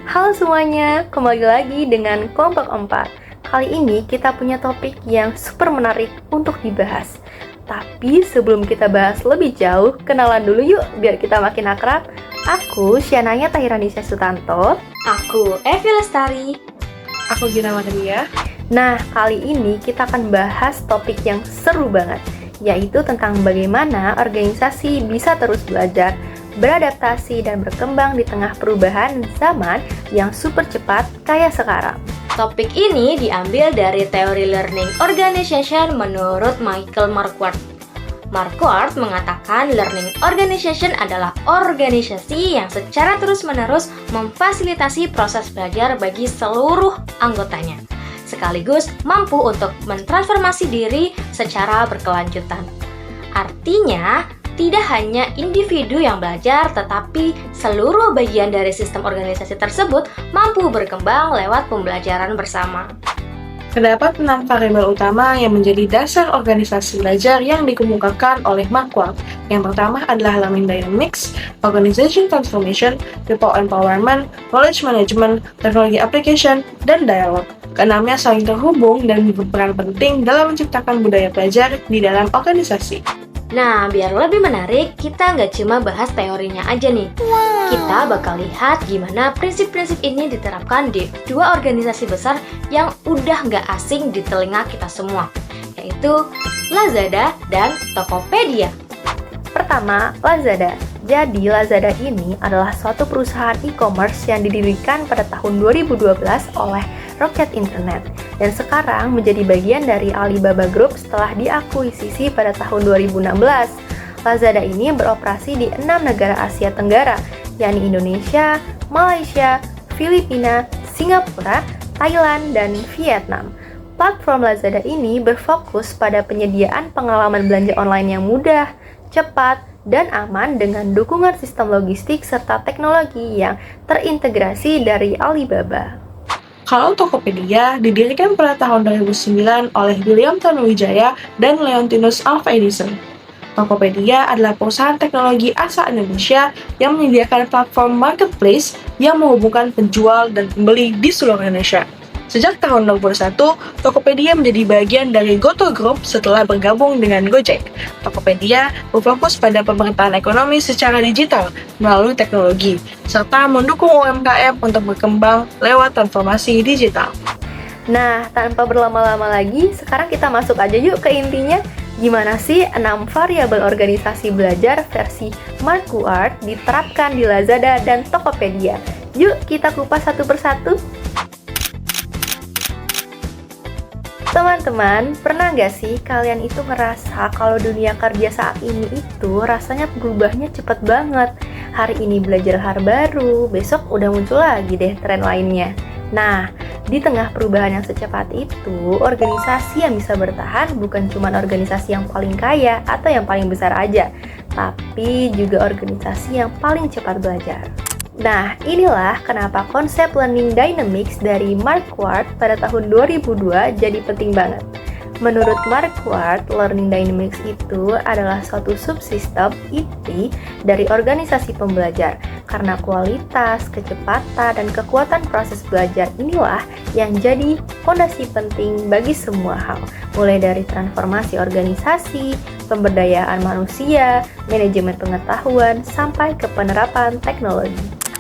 Halo semuanya, kembali lagi dengan Kelompok 4. Kali ini kita punya topik yang super menarik untuk dibahas. Tapi sebelum kita bahas lebih jauh, kenalan dulu yuk biar kita makin akrab. Aku Syanaya Tahiranisya Sutanto. Aku Evi Lestari. Aku Gina Madania. Nah, kali ini kita akan bahas topik yang seru banget, yaitu tentang bagaimana organisasi bisa terus belajar, beradaptasi, dan berkembang di tengah perubahan zaman yang super cepat kayak sekarang. Topik ini diambil dari teori learning organization menurut Michael Marquardt. Marquardt mengatakan learning organization adalah organisasi yang secara terus-menerus memfasilitasi proses belajar bagi seluruh anggotanya, sekaligus mampu untuk mentransformasi diri secara berkelanjutan. Artinya, tidak hanya individu yang belajar, tetapi seluruh bagian dari sistem organisasi tersebut mampu berkembang lewat pembelajaran bersama. Terdapat 6 variabel utama yang menjadi dasar organisasi belajar yang dikemukakan oleh Marquardt. Yang pertama adalah learning dynamics, organization transformation, people empowerment, knowledge management, teknologi application, dan dialog. Keenamnya saling terhubung dan berperan penting dalam menciptakan budaya belajar di dalam organisasi. Nah, biar lebih menarik, kita nggak cuma bahas teorinya aja nih. Kita bakal lihat gimana prinsip-prinsip ini diterapkan di dua organisasi besar yang udah nggak asing di telinga kita semua, yaitu Lazada dan Tokopedia. Pertama, Lazada. Jadi, Lazada ini adalah suatu perusahaan e-commerce yang didirikan pada tahun 2012 oleh Rocket Internet dan sekarang menjadi bagian dari Alibaba Group setelah diakuisisi pada tahun 2016. Lazada ini beroperasi di 6 negara Asia Tenggara, yakni Indonesia, Malaysia, Filipina, Singapura, Thailand, dan Vietnam. Platform Lazada ini berfokus pada penyediaan pengalaman belanja online yang mudah, cepat, dan aman dengan dukungan sistem logistik serta teknologi yang terintegrasi dari Alibaba. Kalau Tokopedia didirikan pada tahun 2009 oleh William Tanuwijaya dan Leontinus Alva Edison. Tokopedia adalah perusahaan teknologi asal Indonesia yang menyediakan platform marketplace yang menghubungkan penjual dan pembeli di seluruh Indonesia. Sejak tahun 2021, Tokopedia menjadi bagian dari Goto Group setelah bergabung dengan Gojek. Tokopedia berfokus pada pemerintahan ekonomi secara digital melalui teknologi, serta mendukung UMKM untuk berkembang lewat transformasi digital. Nah, tanpa berlama-lama lagi, sekarang kita masuk aja yuk ke intinya. Gimana sih 6 variabel organisasi belajar versi Marquardt diterapkan di Lazada dan Tokopedia? Yuk kita kupas satu persatu. Teman-teman, pernah nggak sih kalian itu ngerasa kalau dunia kerja saat ini itu rasanya berubahnya cepet banget? Hari ini belajar hal baru, besok udah muncul lagi deh tren lainnya. Nah, di tengah perubahan yang secepat itu, organisasi yang bisa bertahan bukan cuma organisasi yang paling kaya atau yang paling besar aja, tapi juga organisasi yang paling cepat belajar. Nah, inilah kenapa konsep learning dynamics dari Marquardt pada tahun 2002 jadi penting banget. Menurut Marquardt, learning dynamics itu adalah suatu subsistem inti dari organisasi pembelajar karena kualitas, kecepatan, dan kekuatan proses belajar inilah yang jadi fondasi penting bagi semua hal, mulai dari transformasi organisasi, pemberdayaan manusia, manajemen pengetahuan, sampai ke penerapan teknologi.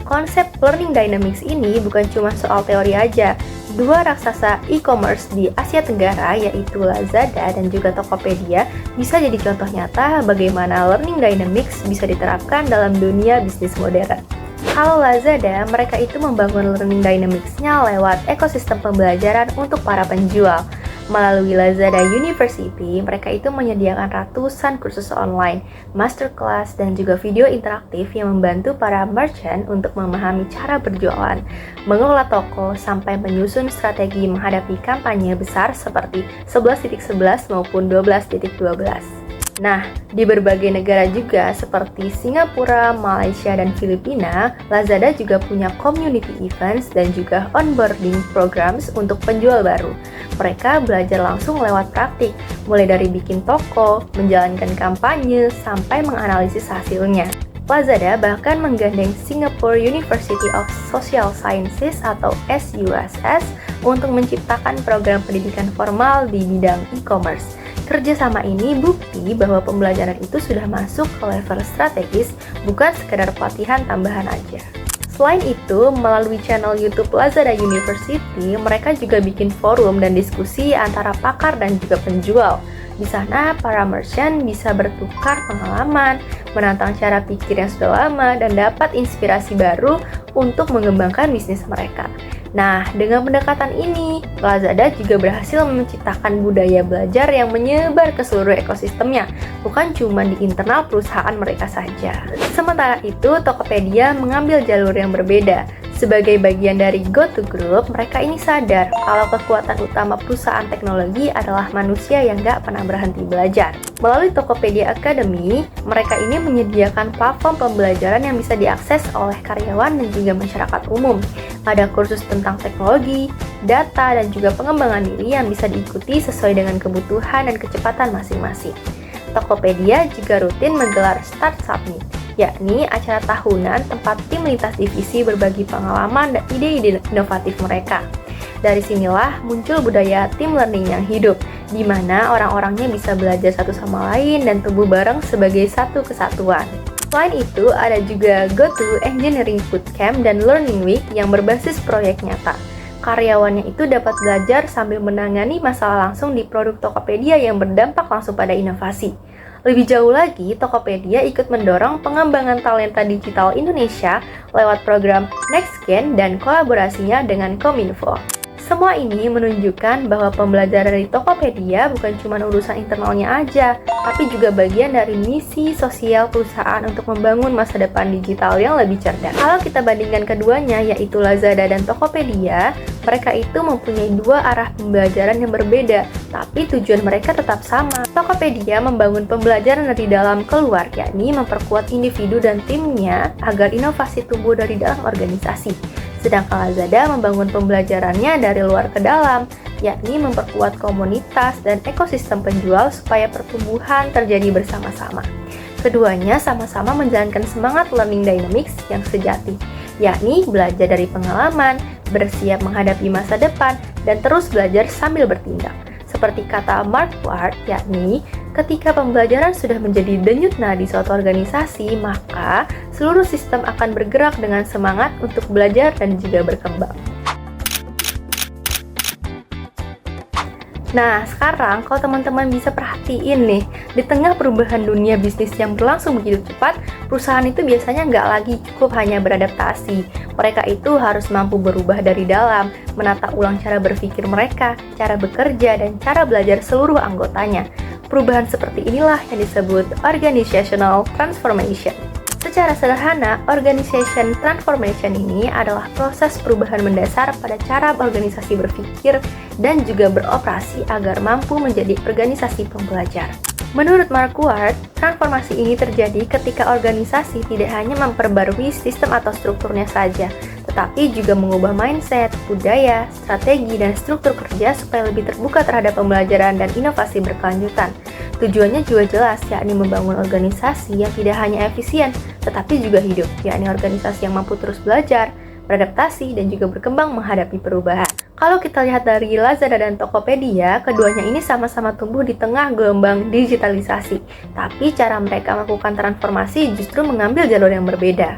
Konsep learning dynamics ini bukan cuma soal teori aja. Dua raksasa e-commerce di Asia Tenggara yaitu Lazada dan juga Tokopedia bisa jadi contoh nyata bagaimana learning dynamics bisa diterapkan dalam dunia bisnis modern. Kalau Lazada, mereka itu membangun learning dynamics-nya lewat ekosistem pembelajaran untuk para penjual. Melalui Lazada University, mereka itu menyediakan ratusan kursus online, masterclass, dan juga video interaktif yang membantu para merchant untuk memahami cara berjualan, mengelola toko, sampai menyusun strategi menghadapi kampanye besar seperti 11.11 maupun 12.12. Nah, di berbagai negara juga seperti Singapura, Malaysia, dan Filipina, Lazada juga punya community events dan juga onboarding programs untuk penjual baru. Mereka belajar langsung lewat praktik, mulai dari bikin toko, menjalankan kampanye, sampai menganalisis hasilnya. Lazada bahkan menggandeng Singapore University of Social Sciences atau SUSS untuk menciptakan program pendidikan formal di bidang e-commerce. Kerjasama ini bukti bahwa pembelajaran itu sudah masuk ke level strategis, bukan sekedar pelatihan tambahan aja. Selain itu, melalui channel YouTube Lazada University, mereka juga bikin forum dan diskusi antara pakar dan juga penjual. Di sana, para merchant bisa bertukar pengalaman, menantang cara pikir yang sudah lama, dan dapat inspirasi baru untuk mengembangkan bisnis mereka. Nah, dengan pendekatan ini, Lazada juga berhasil menciptakan budaya belajar yang menyebar ke seluruh ekosistemnya, bukan cuma di internal perusahaan mereka saja. Sementara itu, Tokopedia mengambil jalur yang berbeda. Sebagai bagian dari GoTo Group, mereka ini sadar kalau kekuatan utama perusahaan teknologi adalah manusia yang gak pernah berhenti belajar. Melalui Tokopedia Academy, mereka ini menyediakan platform pembelajaran yang bisa diakses oleh karyawan dan juga masyarakat umum. Ada kursus tentang teknologi, data, dan juga pengembangan diri yang bisa diikuti sesuai dengan kebutuhan dan kecepatan masing-masing. Tokopedia juga rutin menggelar Start Summit, yakni acara tahunan tempat tim lintas divisi berbagi pengalaman dan ide-ide inovatif mereka. Dari sinilah muncul budaya team learning yang hidup, di mana orang-orangnya bisa belajar satu sama lain dan tumbuh bareng sebagai satu kesatuan. Selain itu, ada juga GoTo Engineering Bootcamp dan Learning Week yang berbasis proyek nyata. Karyawannya itu dapat belajar sambil menangani masalah langsung di produk Tokopedia yang berdampak langsung pada inovasi. Lebih jauh lagi, Tokopedia ikut mendorong pengembangan talenta digital Indonesia lewat program NextGen dan kolaborasinya dengan Kominfo. Semua ini menunjukkan bahwa pembelajaran dari Tokopedia bukan cuma urusan internalnya aja, tapi juga bagian dari misi sosial perusahaan untuk membangun masa depan digital yang lebih cerdas. Kalau kita bandingkan keduanya, yaitu Lazada dan Tokopedia, mereka itu mempunyai dua arah pembelajaran yang berbeda, tapi tujuan mereka tetap sama. Tokopedia membangun pembelajaran dari dalam keluar, yakni memperkuat individu dan timnya agar inovasi tumbuh dari dalam organisasi. Sedangkan Lazada membangun pembelajarannya dari luar ke dalam, yakni memperkuat komunitas dan ekosistem penjual supaya pertumbuhan terjadi bersama-sama. Keduanya sama-sama menjalankan semangat learning dynamics yang sejati, yakni belajar dari pengalaman, bersiap menghadapi masa depan, dan terus belajar sambil bertindak. Seperti kata Mark Ward, yakni ketika pembelajaran sudah menjadi denyut nadi suatu organisasi, maka seluruh sistem akan bergerak dengan semangat untuk belajar dan juga berkembang. Nah, sekarang kalau teman-teman bisa perhatiin nih, di tengah perubahan dunia bisnis yang berlangsung begitu cepat, perusahaan itu biasanya nggak lagi cukup hanya beradaptasi. Mereka itu harus mampu berubah dari dalam, menata ulang cara berpikir mereka, cara bekerja, dan cara belajar seluruh anggotanya. Perubahan seperti inilah yang disebut organizational transformation. Secara sederhana, organization transformation ini adalah proses perubahan mendasar pada cara organisasi berpikir dan juga beroperasi agar mampu menjadi organisasi pembelajar. Menurut Mark Ward, transformasi ini terjadi ketika organisasi tidak hanya memperbarui sistem atau strukturnya saja, tetapi juga mengubah mindset, budaya, strategi, dan struktur kerja supaya lebih terbuka terhadap pembelajaran dan inovasi berkelanjutan. Tujuannya juga jelas, yakni membangun organisasi yang tidak hanya efisien, tetapi juga hidup, yakni organisasi yang mampu terus belajar, beradaptasi, dan juga berkembang menghadapi perubahan. Kalau kita lihat dari Lazada dan Tokopedia, keduanya ini sama-sama tumbuh di tengah gelombang digitalisasi, tapi cara mereka melakukan transformasi justru mengambil jalur yang berbeda.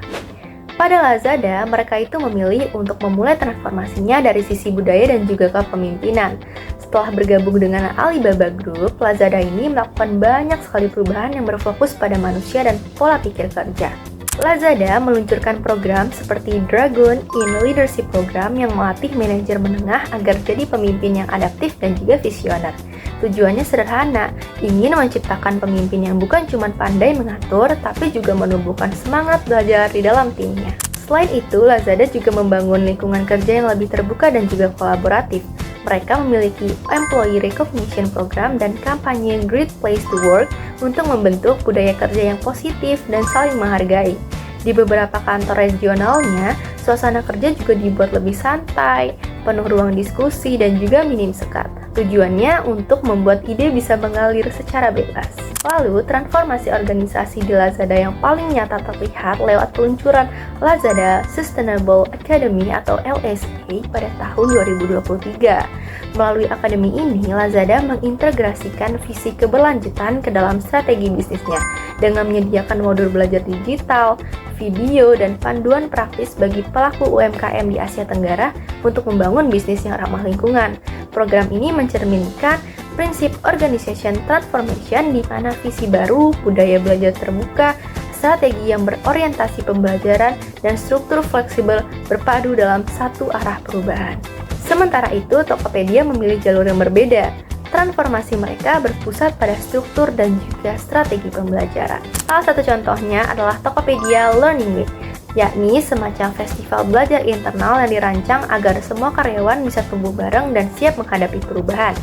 Pada Lazada, mereka itu memilih untuk memulai transformasinya dari sisi budaya dan juga kepemimpinan. Setelah bergabung dengan Alibaba Group, Lazada ini melakukan banyak sekali perubahan yang berfokus pada manusia dan pola pikir kerja. Lazada meluncurkan program seperti Dragon in Leadership Program yang melatih manajer menengah agar jadi pemimpin yang adaptif dan juga visioner. Tujuannya sederhana, ingin menciptakan pemimpin yang bukan cuma pandai mengatur, tapi juga menumbuhkan semangat belajar di dalam timnya. Selain itu, Lazada juga membangun lingkungan kerja yang lebih terbuka dan juga kolaboratif. Mereka memiliki Employee Recognition Program dan kampanye Great Place to Work untuk membentuk budaya kerja yang positif dan saling menghargai. Di beberapa kantor regionalnya, suasana kerja juga dibuat lebih santai, penuh ruang diskusi, dan juga minim sekat. Tujuannya untuk membuat ide bisa mengalir secara bebas. Lalu, transformasi organisasi di Lazada yang paling nyata terlihat lewat peluncuran Lazada Sustainable Academy atau LSA pada tahun 2023. Melalui akademi ini, Lazada mengintegrasikan visi keberlanjutan ke dalam strategi bisnisnya dengan menyediakan modul belajar digital, video, dan panduan praktis bagi pelaku UMKM di Asia Tenggara untuk membangun bisnis yang ramah lingkungan. Program ini mencerminkan prinsip organization transformation di mana visi baru, budaya belajar terbuka, strategi yang berorientasi pembelajaran, dan struktur fleksibel berpadu dalam satu arah perubahan. Sementara itu, Tokopedia memilih jalur yang berbeda. Transformasi mereka berpusat pada struktur dan juga strategi pembelajaran. Salah satu contohnya adalah Tokopedia Learning Week, yakni semacam festival belajar internal yang dirancang agar semua karyawan bisa tumbuh bareng dan siap menghadapi perubahan.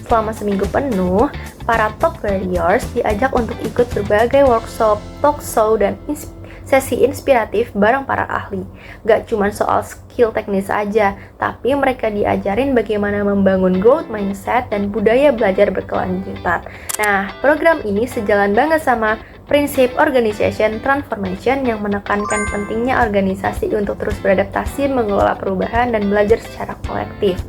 Selama seminggu penuh, para top warriors diajak untuk ikut berbagai workshop, talk show, dan sesi inspiratif bareng para ahli. Gak cuma soal skill teknis aja, tapi mereka diajarin bagaimana membangun growth mindset dan budaya belajar berkelanjutan. Nah, program ini sejalan banget sama prinsip organization transformation yang menekankan pentingnya organisasi untuk terus beradaptasi, mengelola perubahan, dan belajar secara kolektif.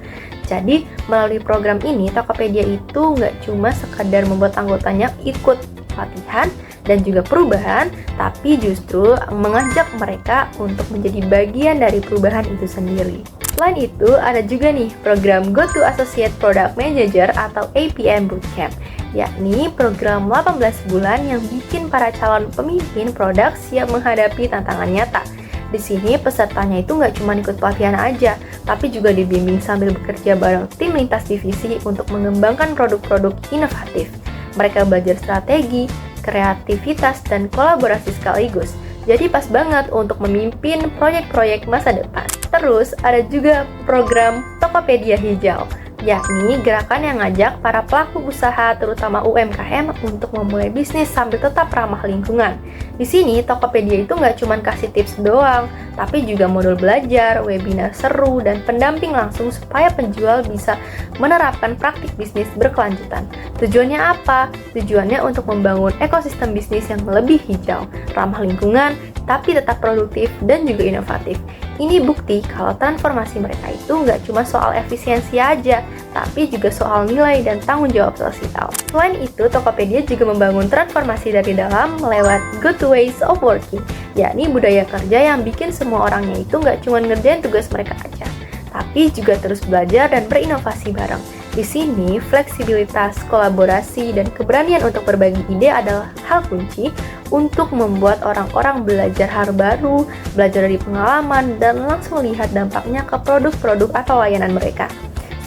Jadi, melalui program ini, Tokopedia itu nggak cuma sekadar membuat anggotanya ikut pelatihan dan juga perubahan, tapi justru mengajak mereka untuk menjadi bagian dari perubahan itu sendiri. Selain itu, ada juga nih program Go to Associate Product Manager atau APM Bootcamp, yakni program 18 bulan yang bikin para calon pemimpin produk siap menghadapi tantangan nyata. Di sini pesertanya itu nggak cuma ikut pelatihan aja, tapi juga dibimbing sambil bekerja bareng tim lintas divisi untuk mengembangkan produk-produk inovatif. Mereka belajar strategi, kreativitas, dan kolaborasi sekaligus. Jadi pas banget untuk memimpin proyek-proyek masa depan. Terus ada juga program Tokopedia Hijau, yakni gerakan yang ngajak para pelaku usaha terutama UMKM untuk memulai bisnis sambil tetap ramah lingkungan. Di sini Tokopedia itu nggak cuma kasih tips doang, tapi juga modul belajar, webinar seru, dan pendamping langsung supaya penjual bisa menerapkan praktik bisnis berkelanjutan. Tujuannya apa? Tujuannya untuk membangun ekosistem bisnis yang lebih hijau, ramah lingkungan, tapi tetap produktif dan juga inovatif. Ini bukti kalau transformasi mereka itu nggak cuma soal efisiensi aja, tapi juga soal nilai dan tanggung jawab sosial. Selain itu, Tokopedia juga membangun transformasi dari dalam lewat good ways of working, yakni budaya kerja yang bikin semua orangnya itu nggak cuma ngerjain tugas mereka aja, tapi juga terus belajar dan berinovasi bareng. Di sini, fleksibilitas, kolaborasi, dan keberanian untuk berbagi ide adalah hal kunci untuk membuat orang-orang belajar hal baru, belajar dari pengalaman, dan langsung lihat dampaknya ke produk-produk atau layanan mereka.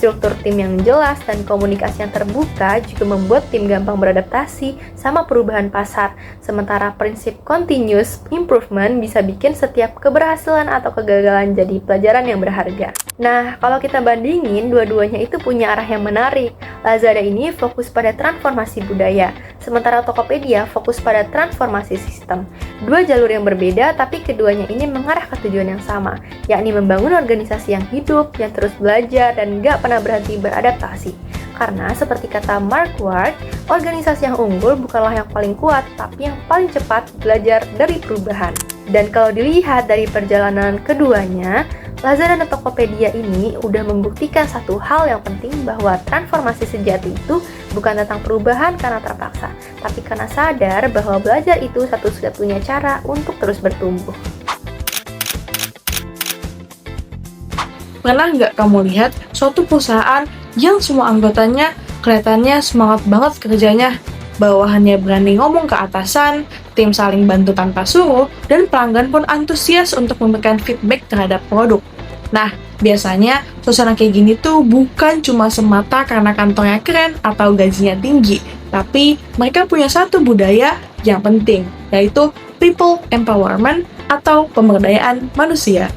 Struktur tim yang jelas dan komunikasi yang terbuka juga membuat tim gampang beradaptasi sama perubahan pasar, sementara prinsip continuous improvement bisa bikin setiap keberhasilan atau kegagalan jadi pelajaran yang berharga. Nah, kalau kita bandingin, dua-duanya itu punya arah yang menarik. Lazada ini fokus pada transformasi budaya, sementara Tokopedia fokus pada transformasi sistem. Dua jalur yang berbeda, tapi keduanya ini mengarah ke tujuan yang sama, yakni membangun organisasi yang hidup, yang terus belajar, dan gak pernah berhenti beradaptasi. Karena seperti kata Mark Ward, organisasi yang unggul bukanlah yang paling kuat, tapi yang paling cepat belajar dari perubahan. Dan kalau dilihat dari perjalanan keduanya, Lazada dan Tokopedia ini udah membuktikan satu hal yang penting, bahwa transformasi sejati itu bukan tentang perubahan karena terpaksa, tapi karena sadar bahwa belajar itu satu-satunya cara untuk terus bertumbuh. Pernah nggak kamu lihat suatu perusahaan yang semua anggotanya kelihatannya semangat banget kerjanya, bawahannya berani ngomong ke atasan, tim saling bantu tanpa suruh, dan pelanggan pun antusias untuk memberikan feedback terhadap produk. Nah, biasanya suasana kayak gini tuh bukan cuma semata karena kantornya keren atau gajinya tinggi, tapi mereka punya satu budaya yang penting, yaitu people empowerment atau pemberdayaan manusia.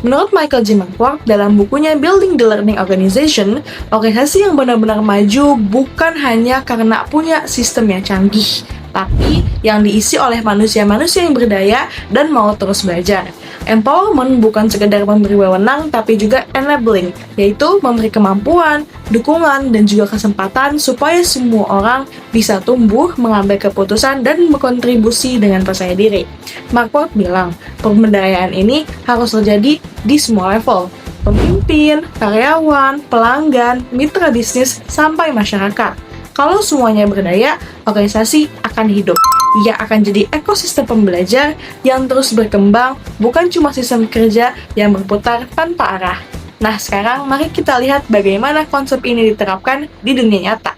Menurut Michael J. Marquardt dalam bukunya Building the Learning Organization, organisasi yang benar-benar maju bukan hanya karena punya sistem yang canggih, tapi yang diisi oleh manusia-manusia yang berdaya dan mau terus belajar. Empowerment bukan sekedar memberi wewenang, tapi juga enabling, yaitu memberi kemampuan, dukungan, dan juga kesempatan supaya semua orang bisa tumbuh, mengambil keputusan, dan berkontribusi dengan percaya diri. Mark Ward bilang, pemberdayaan ini harus terjadi di semua level, pemimpin, karyawan, pelanggan, mitra bisnis, sampai masyarakat. Kalau semuanya berdaya, organisasi akan hidup. Ia akan jadi ekosistem pembelajar yang terus berkembang, bukan cuma sistem kerja yang berputar tanpa arah. Nah, sekarang mari kita lihat bagaimana konsep ini diterapkan di dunia nyata.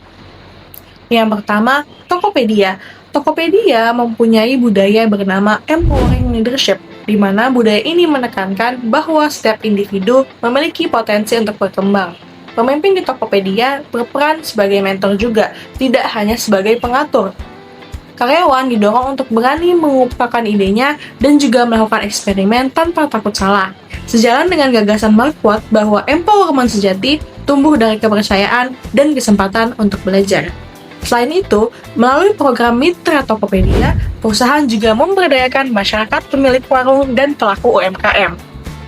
Yang pertama, Tokopedia. Tokopedia mempunyai budaya bernama empowering leadership, di mana budaya ini menekankan bahwa setiap individu memiliki potensi untuk berkembang. Pemimpin di Tokopedia berperan sebagai mentor juga, tidak hanya sebagai pengatur. Karyawan didorong untuk berani mengungkapkan idenya dan juga melakukan eksperimen tanpa takut salah. Sejalan dengan gagasan Mark Ward bahwa empowerment sejati tumbuh dari kepercayaan dan kesempatan untuk belajar. Selain itu, melalui program Mitra Tokopedia, perusahaan juga memberdayakan masyarakat pemilik warung dan pelaku UMKM.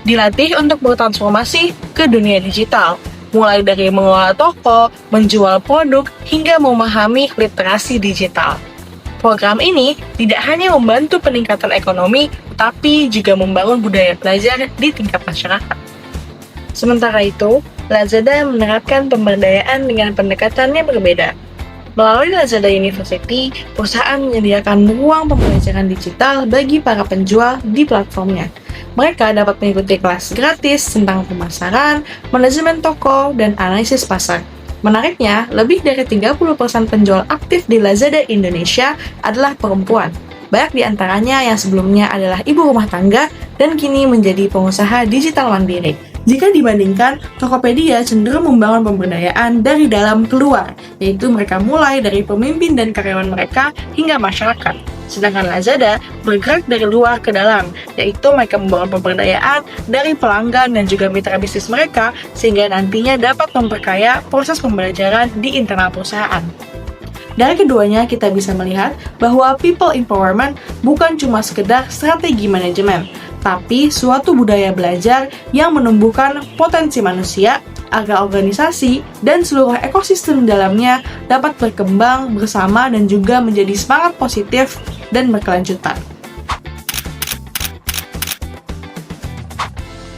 Dilatih untuk bertransformasi ke dunia digital, mulai dari mengelola toko, menjual produk, hingga memahami literasi digital. Program ini tidak hanya membantu peningkatan ekonomi, tapi juga membangun budaya belajar di tingkat masyarakat. Sementara itu, Lazada menerapkan pemberdayaan dengan pendekatan yang berbeda. Melalui Lazada University, perusahaan menyediakan ruang pembelajaran digital bagi para penjual di platformnya. Mereka dapat mengikuti kelas gratis tentang pemasaran, manajemen toko, dan analisis pasar. Menariknya, lebih dari 30% penjual aktif di Lazada Indonesia adalah perempuan. Banyak di antaranya yang sebelumnya adalah ibu rumah tangga dan kini menjadi pengusaha digital mandiri. Jika dibandingkan, Tokopedia cenderung membangun pemberdayaan dari dalam keluar, yaitu mereka mulai dari pemimpin dan karyawan mereka hingga masyarakat. Sedangkan Lazada bergerak dari luar ke dalam, yaitu mereka membangun pemberdayaan dari pelanggan dan juga mitra bisnis mereka, sehingga nantinya dapat memperkaya proses pembelajaran di internal perusahaan. Dari keduanya kita bisa melihat bahwa people empowerment bukan cuma sekedar strategi manajemen, tapi suatu budaya belajar yang menumbuhkan potensi manusia agar organisasi dan seluruh ekosistem dalamnya dapat berkembang bersama dan juga menjadi semangat positif dan berkelanjutan.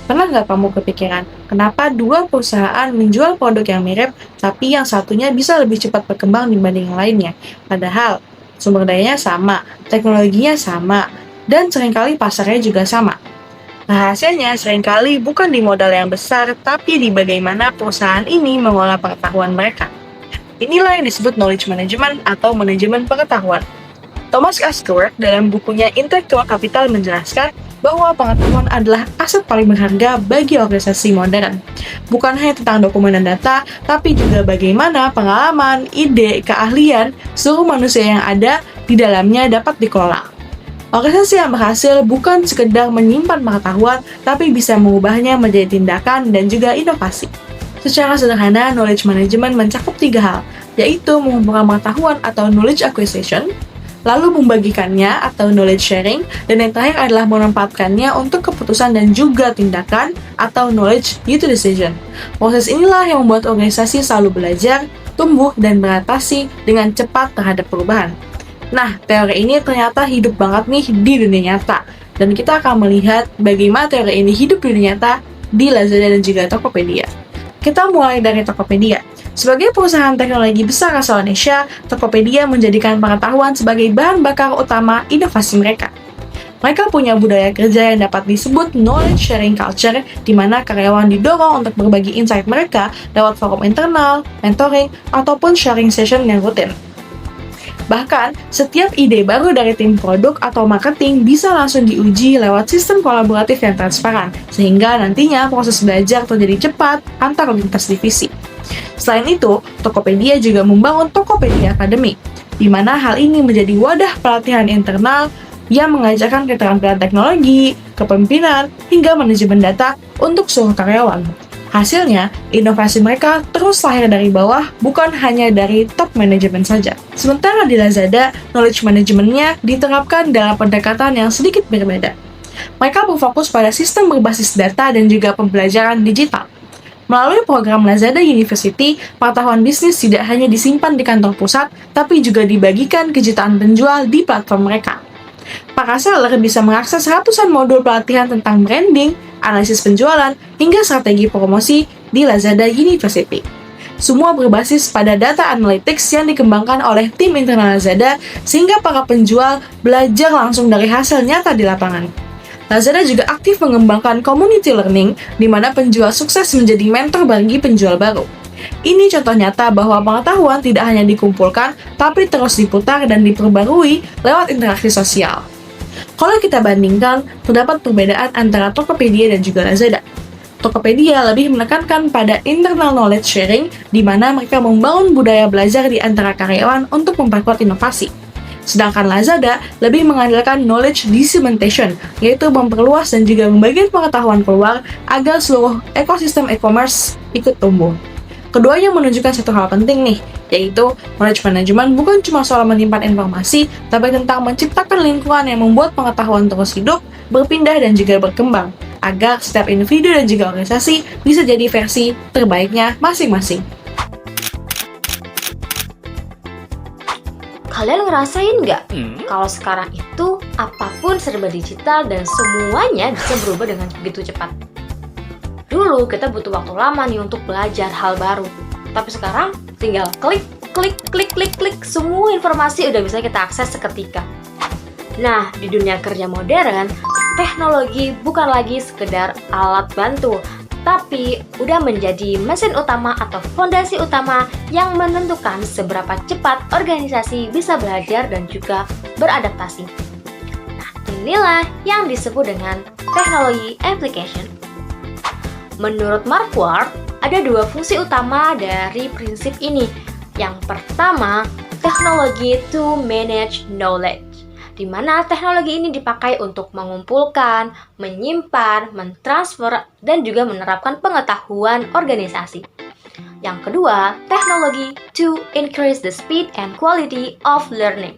Pernah nggak kamu kepikiran, kenapa dua perusahaan menjual produk yang mirip, tapi yang satunya bisa lebih cepat berkembang dibanding yang lainnya? Padahal, sumber dayanya sama, teknologinya sama, dan seringkali pasarnya juga sama. Rahasianya seringkali bukan di modal yang besar, tapi di bagaimana perusahaan ini mengolah pengetahuan mereka. Inilah yang disebut knowledge management atau manajemen pengetahuan. Thomas Askewerk dalam bukunya Intellectual Capital menjelaskan bahwa pengetahuan adalah aset paling berharga bagi organisasi modern. Bukan hanya tentang dokumen dan data, tapi juga bagaimana pengalaman, ide, keahlian seluruh manusia yang ada di dalamnya dapat dikelola. Organisasi yang berhasil bukan sekedar menyimpan pengetahuan, tapi bisa mengubahnya menjadi tindakan dan juga inovasi. Secara sederhana, knowledge management mencakup 3 hal, yaitu mengumpulkan pengetahuan atau knowledge acquisition, lalu membagikannya atau knowledge sharing, dan yang terakhir adalah menempatkannya untuk keputusan dan juga tindakan atau knowledge utilization. Proses inilah yang membuat organisasi selalu belajar, tumbuh, dan beradaptasi dengan cepat terhadap perubahan. Nah, teori ini ternyata hidup banget nih di dunia nyata, dan kita akan melihat bagaimana teori ini hidup di dunia nyata di Lazada dan juga Tokopedia. Kita mulai dari Tokopedia. Sebagai perusahaan teknologi besar asal Indonesia, Tokopedia menjadikan pengetahuan sebagai bahan bakar utama inovasi mereka. Mereka punya budaya kerja yang dapat disebut knowledge sharing culture, di mana karyawan didorong untuk berbagi insight mereka lewat forum internal, mentoring, ataupun sharing session yang rutin. Bahkan, setiap ide baru dari tim produk atau marketing bisa langsung diuji lewat sistem kolaboratif yang transparan, sehingga nantinya proses belajar terjadi cepat antar lintas divisi. Selain itu, Tokopedia juga membangun Tokopedia Academy, di mana hal ini menjadi wadah pelatihan internal yang mengajarkan keterampilan teknologi, kepemimpinan, hingga manajemen data untuk seluruh karyawan. Hasilnya, inovasi mereka terus lahir dari bawah, bukan hanya dari top manajemen saja. Sementara di Lazada, knowledge manajemennya diterapkan dalam pendekatan yang sedikit berbeda. Mereka berfokus pada sistem berbasis data dan juga pembelajaran digital. Melalui program Lazada University, pengetahuan bisnis tidak hanya disimpan di kantor pusat, tapi juga dibagikan ke jutaan penjual di platform mereka. Para seller bisa mengakses ratusan modul pelatihan tentang branding, analisis penjualan, hingga strategi promosi di Lazada University. Semua berbasis pada data analytics yang dikembangkan oleh tim internal Lazada, sehingga para penjual belajar langsung dari hasil nyata di lapangan. Lazada juga aktif mengembangkan community learning, di mana penjual sukses menjadi mentor bagi penjual baru. Ini contoh nyata bahwa pengetahuan tidak hanya dikumpulkan, tapi terus diputar dan diperbarui lewat interaksi sosial. Kalau kita bandingkan, terdapat perbedaan antara Tokopedia dan juga Lazada. Tokopedia lebih menekankan pada internal knowledge sharing, di mana mereka membangun budaya belajar di antara karyawan untuk memperkuat inovasi. Sedangkan Lazada lebih mengandalkan knowledge dissemination, yaitu memperluas dan juga membagikan pengetahuan keluar agar seluruh ekosistem e-commerce ikut tumbuh. Keduanya menunjukkan satu hal penting nih, yaitu knowledge management bukan cuma soal menyimpan informasi, tapi tentang menciptakan lingkungan yang membuat pengetahuan terus hidup, berpindah dan juga berkembang, agar setiap individu dan juga organisasi bisa jadi versi terbaiknya masing-masing. Kalian ngerasain nggak kalau sekarang itu apapun serba digital dan semuanya bisa berubah dengan begitu cepat? Dulu kita butuh waktu lama nih untuk belajar hal baru, tapi sekarang tinggal klik, semua informasi udah bisa kita akses seketika. Nah, di dunia kerja modern, teknologi bukan lagi sekedar alat bantu, tapi udah menjadi mesin utama atau fondasi utama yang menentukan seberapa cepat organisasi bisa belajar dan juga beradaptasi. Nah, inilah yang disebut dengan teknologi application. Menurut Marquardt, ada dua fungsi utama dari prinsip ini. Yang pertama, teknologi to manage knowledge, di mana teknologi ini dipakai untuk mengumpulkan, menyimpan, mentransfer, dan juga menerapkan pengetahuan organisasi. Yang kedua, teknologi to increase the speed and quality of learning,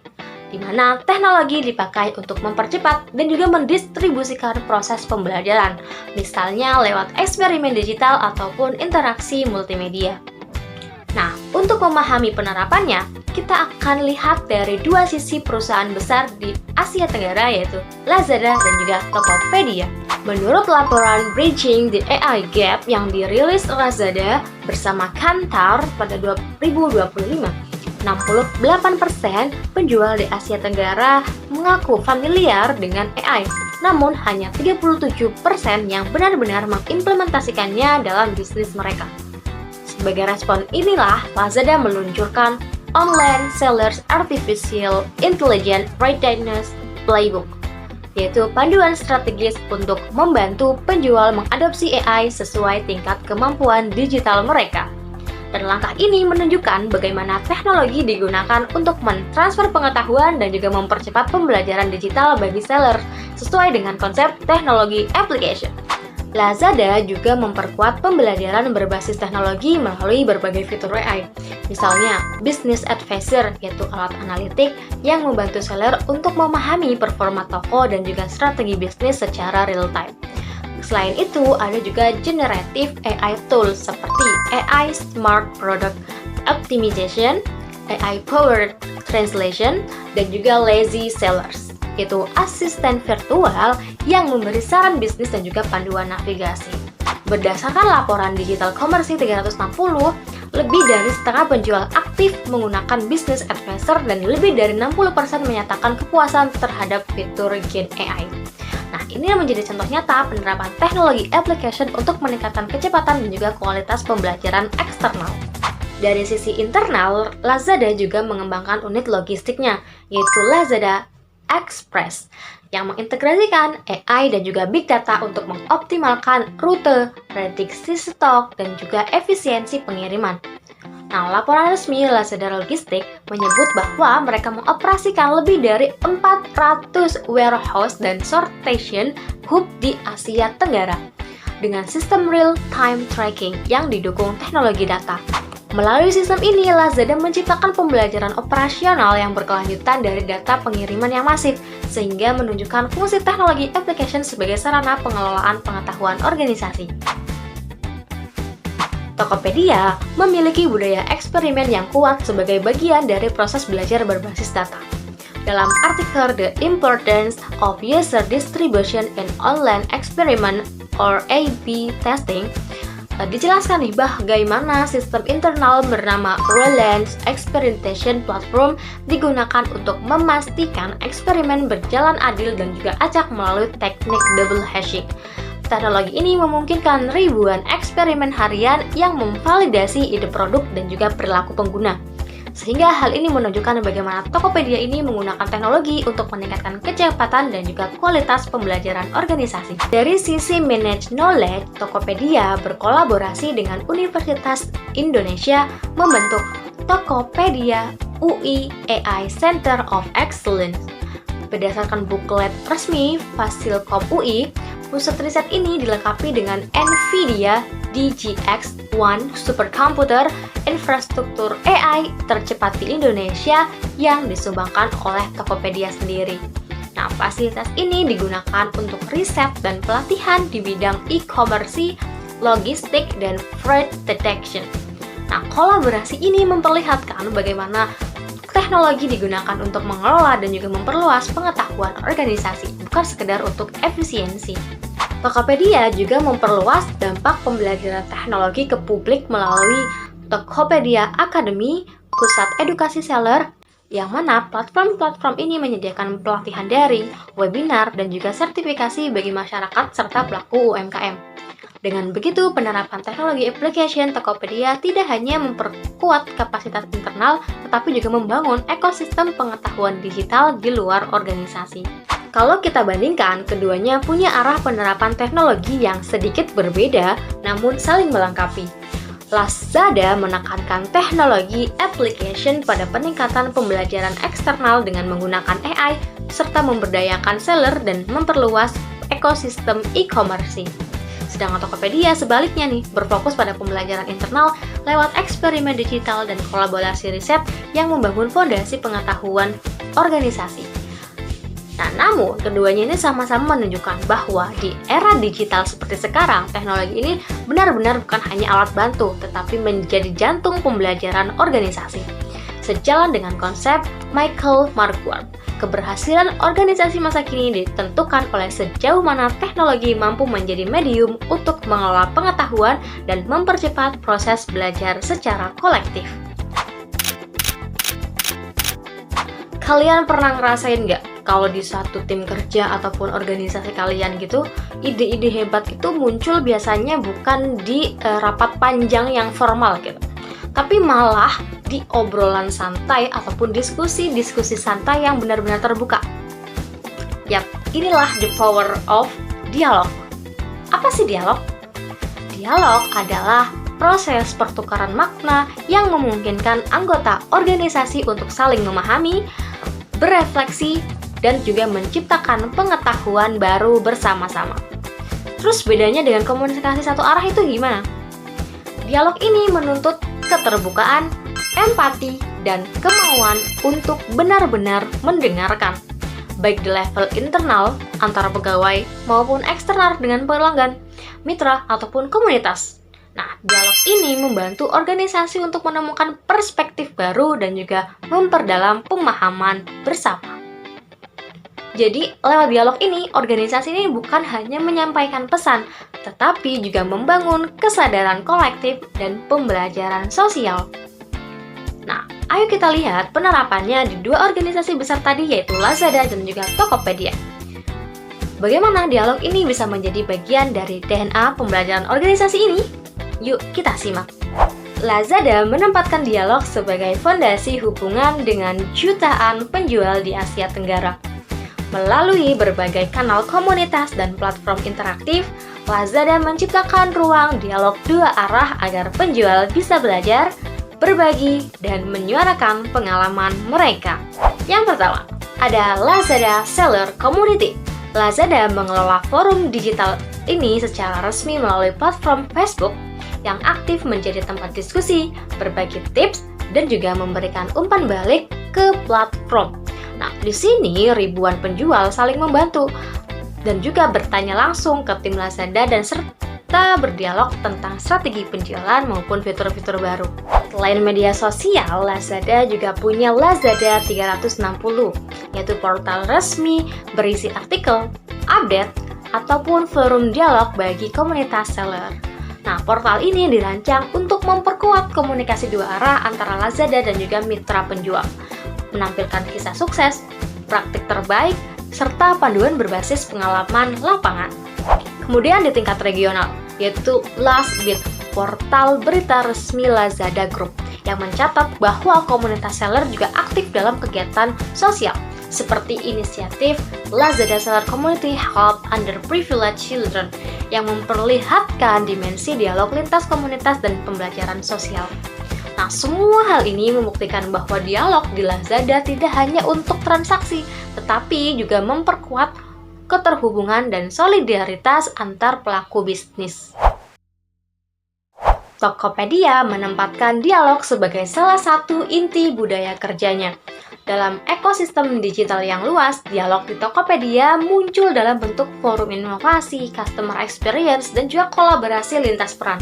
di mana teknologi dipakai untuk mempercepat dan juga mendistribusikan proses pembelajaran, misalnya lewat eksperimen digital ataupun interaksi multimedia. Nah, untuk memahami penerapannya, kita akan lihat dari dua sisi perusahaan besar di Asia Tenggara, yaitu Lazada dan juga Tokopedia. Menurut laporan Bridging the AI Gap yang dirilis Lazada bersama Kantar pada 2025, 68% penjual di Asia Tenggara mengaku familiar dengan AI, namun hanya 37% yang benar-benar mengimplementasikannya dalam bisnis mereka. Sebagai respon inilah, Lazada meluncurkan Online Sellers Artificial Intelligence Readiness Playbook, yaitu panduan strategis untuk membantu penjual mengadopsi AI sesuai tingkat kemampuan digital mereka. Dan langkah ini menunjukkan bagaimana teknologi digunakan untuk mentransfer pengetahuan dan juga mempercepat pembelajaran digital bagi seller sesuai dengan konsep teknologi application. Lazada juga memperkuat pembelajaran berbasis teknologi melalui berbagai fitur AI. Misalnya, Business Advisor, yaitu alat analitik yang membantu seller untuk memahami performa toko dan juga strategi bisnis secara real-time. Selain itu, ada juga generative AI tools seperti AI Smart Product Optimization, AI Powered Translation, dan juga Lazy Sellers, yaitu asisten virtual yang memberi saran bisnis dan juga panduan navigasi. Berdasarkan laporan Digital Commerce 360, lebih dari setengah penjual aktif menggunakan Business Advisor dan lebih dari 60% menyatakan kepuasan terhadap fitur Gen AI. Nah, ini menjadi contoh nyata penerapan teknologi application untuk meningkatkan kecepatan dan juga kualitas pembelajaran eksternal. Dari sisi internal, Lazada juga mengembangkan unit logistiknya, yaitu Lazada Express, yang mengintegrasikan AI dan juga Big Data untuk mengoptimalkan rute, prediksi stok, dan juga efisiensi pengiriman. Nah, laporan resmi Lazada Logistik menyebut bahwa mereka mengoperasikan lebih dari 400 warehouse dan sortation hub di Asia Tenggara dengan sistem real-time tracking yang didukung teknologi data. Melalui sistem ini, Lazada menciptakan pembelajaran operasional yang berkelanjutan dari data pengiriman yang masif, sehingga menunjukkan fungsi teknologi application sebagai sarana pengelolaan pengetahuan organisasi. Tokopedia memiliki budaya eksperimen yang kuat sebagai bagian dari proses belajar berbasis data. Dalam artikel The Importance of User Distribution in Online Experiment or A/B Testing, dijelaskan nih bagaimana sistem internal bernama Reliance Experimentation Platform digunakan untuk memastikan eksperimen berjalan adil dan juga acak melalui teknik double hashing. Teknologi ini memungkinkan ribuan eksperimen harian yang memvalidasi ide produk dan juga perilaku pengguna. Sehingga hal ini menunjukkan bagaimana Tokopedia ini menggunakan teknologi untuk meningkatkan kecepatan dan juga kualitas pembelajaran organisasi. Dari sisi manage knowledge, Tokopedia berkolaborasi dengan Universitas Indonesia membentuk Tokopedia UI AI Center of Excellence. Berdasarkan buklet resmi Fasilkom UI, pusat riset ini dilengkapi dengan NVIDIA DGX One superkomputer infrastruktur AI tercepat di Indonesia yang disumbangkan oleh Tokopedia sendiri. Nah, fasilitas ini digunakan untuk riset dan pelatihan di bidang e-commerce, logistik, dan fraud detection. Nah, kolaborasi ini memperlihatkan bagaimana teknologi digunakan untuk mengelola dan juga memperluas pengetahuan organisasi, bukan sekedar untuk efisiensi. Tokopedia juga memperluas dampak pembelajaran teknologi ke publik melalui Tokopedia Academy, pusat edukasi seller, yang mana platform-platform ini menyediakan pelatihan daring, webinar, dan juga sertifikasi bagi masyarakat serta pelaku UMKM. Dengan begitu, penerapan teknologi application Tokopedia tidak hanya memperkuat kapasitas internal, tetapi juga membangun ekosistem pengetahuan digital di luar organisasi. Kalau kita bandingkan, keduanya punya arah penerapan teknologi yang sedikit berbeda, namun saling melengkapi. Lazada menekankan teknologi application pada peningkatan pembelajaran eksternal dengan menggunakan AI, serta memberdayakan seller dan memperluas ekosistem e-commerce. Sedangkan Tokopedia sebaliknya nih, berfokus pada pembelajaran internal lewat eksperimen digital dan kolaborasi riset yang membangun fondasi pengetahuan organisasi. Nah, namun keduanya ini sama-sama menunjukkan bahwa di era digital seperti sekarang, teknologi ini benar-benar bukan hanya alat bantu, tetapi menjadi jantung pembelajaran organisasi. Sejalan dengan konsep Michael Marquardt, keberhasilan organisasi masa kini ditentukan oleh sejauh mana teknologi mampu menjadi medium untuk mengelola pengetahuan dan mempercepat proses belajar secara kolektif. Kalian pernah ngerasain nggak kalau di satu tim kerja ataupun organisasi kalian gitu, ide-ide hebat itu muncul biasanya bukan di rapat panjang yang formal gitu, tapi malah di obrolan santai ataupun diskusi-diskusi santai yang benar-benar terbuka. Yap, inilah the power of dialog. Apa sih dialog? Dialog adalah proses pertukaran makna yang memungkinkan anggota organisasi untuk saling memahami, berefleksi, dan juga menciptakan pengetahuan baru bersama-sama. Terus bedanya dengan komunikasi satu arah itu gimana? Dialog ini menuntut keterbukaan, empati, dan kemauan untuk benar-benar mendengarkan, baik di level internal antara pegawai maupun eksternal dengan pelanggan, mitra, ataupun komunitas. Nah, dialog ini membantu organisasi untuk menemukan perspektif baru dan juga memperdalam pemahaman bersama. Jadi, lewat dialog ini, organisasi ini bukan hanya menyampaikan pesan, tetapi juga membangun kesadaran kolektif dan pembelajaran sosial. Nah, ayo kita lihat penerapannya di dua organisasi besar tadi, yaitu Lazada dan juga Tokopedia. Bagaimana dialog ini bisa menjadi bagian dari DNA pembelajaran organisasi ini? Yuk kita simak. Lazada menempatkan dialog sebagai fondasi hubungan dengan jutaan penjual di Asia Tenggara. Melalui berbagai kanal komunitas dan platform interaktif, Lazada menciptakan ruang dialog dua arah agar penjual bisa belajar, berbagi, dan menyuarakan pengalaman mereka. Yang pertama, ada Lazada Seller Community. Lazada mengelola forum digital ini secara resmi melalui platform Facebook yang aktif menjadi tempat diskusi, berbagi tips, dan juga memberikan umpan balik ke platform. Nah, di sini ribuan penjual saling membantu dan juga bertanya langsung ke tim Lazada dan serta berdialog tentang strategi penjualan maupun fitur-fitur baru. Selain media sosial, Lazada juga punya Lazada 360, yaitu portal resmi berisi artikel, update, ataupun forum dialog bagi komunitas seller. Nah, portal ini dirancang untuk memperkuat komunikasi dua arah antara Lazada dan juga mitra penjual, menampilkan kisah sukses, praktik terbaik, serta panduan berbasis pengalaman lapangan. Kemudian di tingkat regional, yaitu Lastbeat, portal berita resmi Lazada Group, yang mencatat bahwa komunitas seller juga aktif dalam kegiatan sosial, seperti inisiatif Lazada Seller Community Help Underprivileged Children, yang memperlihatkan dimensi dialog lintas komunitas dan pembelajaran sosial. Nah, semua hal ini membuktikan bahwa dialog di Lazada tidak hanya untuk transaksi, tetapi juga memperkuat keterhubungan dan solidaritas antar pelaku bisnis. Tokopedia menempatkan dialog sebagai salah satu inti budaya kerjanya. Dalam ekosistem digital yang luas, dialog di Tokopedia muncul dalam bentuk forum inovasi, customer experience, dan juga kolaborasi lintas peran.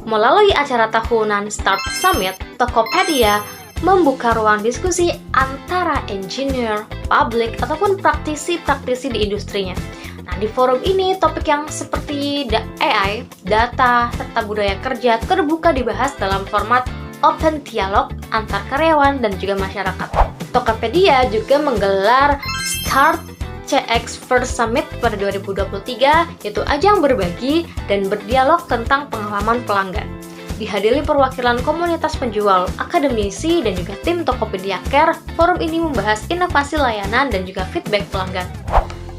Melalui acara tahunan Start Summit, Tokopedia membuka ruang diskusi antara engineer, publik, ataupun praktisi-praktisi di industrinya. Nah, di forum ini, topik yang seperti AI, data, serta budaya kerja terbuka dibahas dalam format open dialog antar karyawan dan juga masyarakat. Tokopedia juga menggelar Start CX First Summit pada 2023, yaitu ajang berbagi dan berdialog tentang pengalaman pelanggan. Dihadiri perwakilan komunitas penjual, akademisi, dan juga tim Tokopedia Care, forum ini membahas inovasi layanan dan juga feedback pelanggan.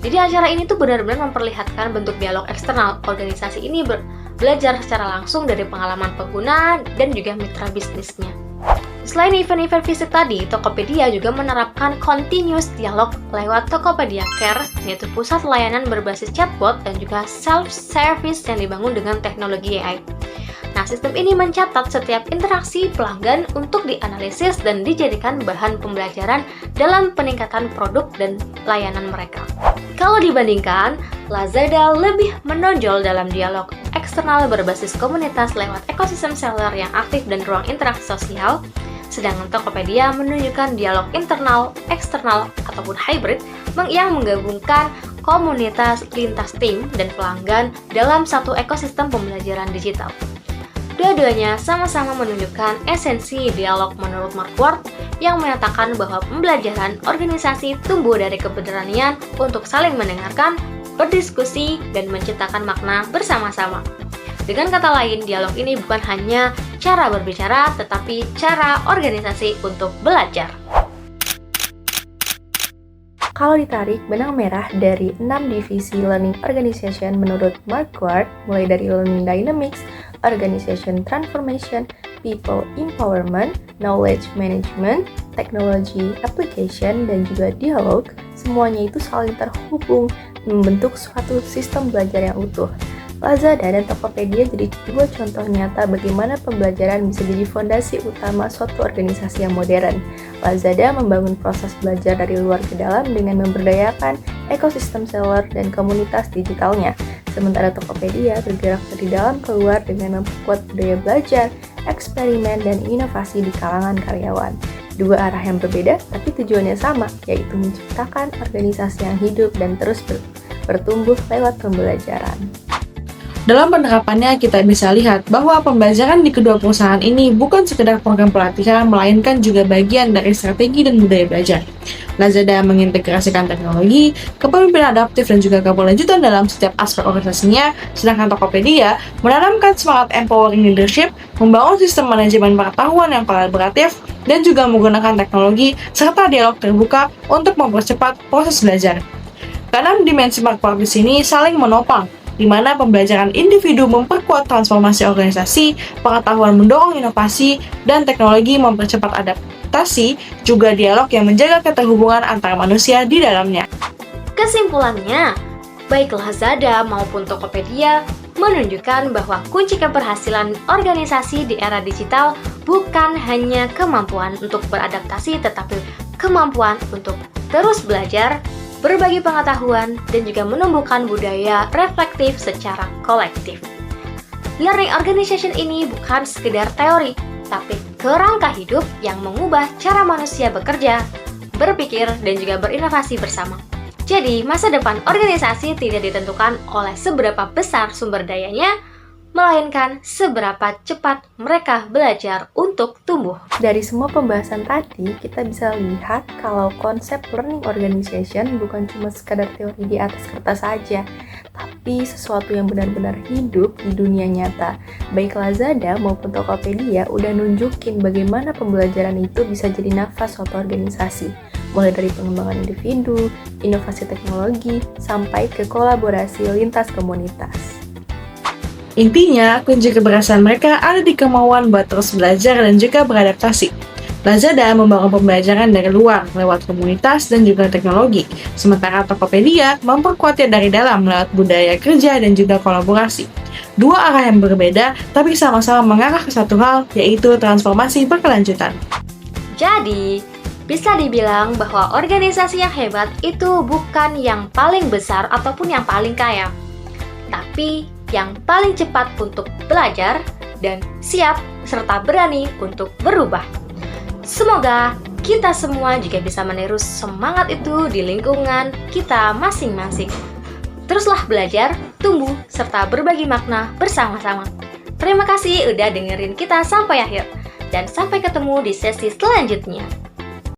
Jadi acara ini tuh benar-benar memperlihatkan bentuk dialog eksternal. Organisasi ini belajar secara langsung dari pengalaman pengguna dan juga mitra bisnisnya. Selain event-event fisik tadi, Tokopedia juga menerapkan continuous dialog lewat Tokopedia Care, yaitu pusat layanan berbasis chatbot dan juga self-service yang dibangun dengan teknologi AI. Nah, sistem ini mencatat setiap interaksi pelanggan untuk dianalisis dan dijadikan bahan pembelajaran dalam peningkatan produk dan layanan mereka. Kalau dibandingkan, Lazada lebih menonjol dalam dialog eksternal berbasis komunitas lewat ekosistem seller yang aktif dan ruang interaksi sosial, sedangkan Tokopedia menunjukkan dialog internal, eksternal, ataupun hybrid yang menggabungkan komunitas lintas tim dan pelanggan dalam satu ekosistem pembelajaran digital. Dua-duanya sama-sama menunjukkan esensi dialog menurut Marquardt yang menyatakan bahwa pembelajaran organisasi tumbuh dari keberanian untuk saling mendengarkan, berdiskusi, dan menciptakan makna bersama-sama. Dengan kata lain, dialog ini bukan hanya cara berbicara, tetapi cara organisasi untuk belajar. Kalau ditarik benang merah dari 6 divisi learning organization menurut Marquardt, mulai dari learning dynamics, organization transformation, people empowerment, knowledge management, technology application, dan juga dialog, semuanya itu saling terhubung membentuk suatu sistem belajar yang utuh. Lazada dan Tokopedia jadi dua contoh nyata bagaimana pembelajaran bisa jadi fondasi utama suatu organisasi yang modern. Lazada membangun proses belajar dari luar ke dalam dengan memberdayakan ekosistem seller dan komunitas digitalnya. Sementara Tokopedia bergerak dari dalam keluar dengan memperkuat budaya belajar, eksperimen, dan inovasi di kalangan karyawan. Dua arah yang berbeda, tapi tujuannya sama, yaitu menciptakan organisasi yang hidup dan terus bertumbuh lewat pembelajaran. Dalam penerapannya, kita bisa lihat bahwa pembelajaran di kedua perusahaan ini bukan sekedar program pelatihan, melainkan juga bagian dari strategi dan budaya belajar. Lazada mengintegrasikan teknologi, kepemimpinan adaptif, dan juga keberlanjutan dalam setiap aspek organisasinya, sedangkan Tokopedia menanamkan semangat empowering leadership, membangun sistem manajemen pengetahuan yang kolaboratif, dan juga menggunakan teknologi serta dialog terbuka untuk mempercepat proses belajar. Keenam dimensi Marquardt di sini saling menopang, di mana pembelajaran individu memperkuat transformasi organisasi, pengetahuan mendorong inovasi, dan teknologi mempercepat adaptasi, juga dialog yang menjaga keterhubungan antara manusia di dalamnya. Kesimpulannya, baik Lazada maupun Tokopedia menunjukkan bahwa kunci keberhasilan organisasi di era digital bukan hanya kemampuan untuk beradaptasi, tetapi kemampuan untuk terus belajar, berbagi pengetahuan, dan juga menumbuhkan budaya reflektif secara kolektif. Learning organization ini bukan sekedar teori, tapi kerangka hidup yang mengubah cara manusia bekerja, berpikir, dan juga berinovasi bersama. Jadi, masa depan organisasi tidak ditentukan oleh seberapa besar sumber dayanya, melainkan seberapa cepat mereka belajar untuk tumbuh. Dari semua pembahasan tadi, kita bisa lihat kalau konsep learning organization bukan cuma sekadar teori di atas kertas saja, tapi sesuatu yang benar-benar hidup di dunia nyata. Baik Lazada maupun Tokopedia udah nunjukin bagaimana pembelajaran itu bisa jadi nafas suatu organisasi, mulai dari pengembangan individu, inovasi teknologi, sampai ke kolaborasi lintas komunitas. Intinya, kunci keberhasilan mereka ada di kemauan buat terus belajar dan juga beradaptasi. Lazada membangun pembelajaran dari luar lewat komunitas dan juga teknologi, sementara Tokopedia memperkuatnya dari dalam lewat budaya kerja dan juga kolaborasi. Dua arah yang berbeda, tapi sama-sama mengarah ke satu hal, yaitu transformasi berkelanjutan. Jadi, bisa dibilang bahwa organisasi yang hebat itu bukan yang paling besar ataupun yang paling kaya, tapi yang paling cepat untuk belajar dan siap serta berani untuk berubah. Semoga kita semua juga bisa meniru semangat itu di lingkungan kita masing-masing. Teruslah belajar, tumbuh, serta berbagi makna bersama-sama. Terima kasih udah dengerin kita sampai akhir, dan sampai ketemu di sesi selanjutnya.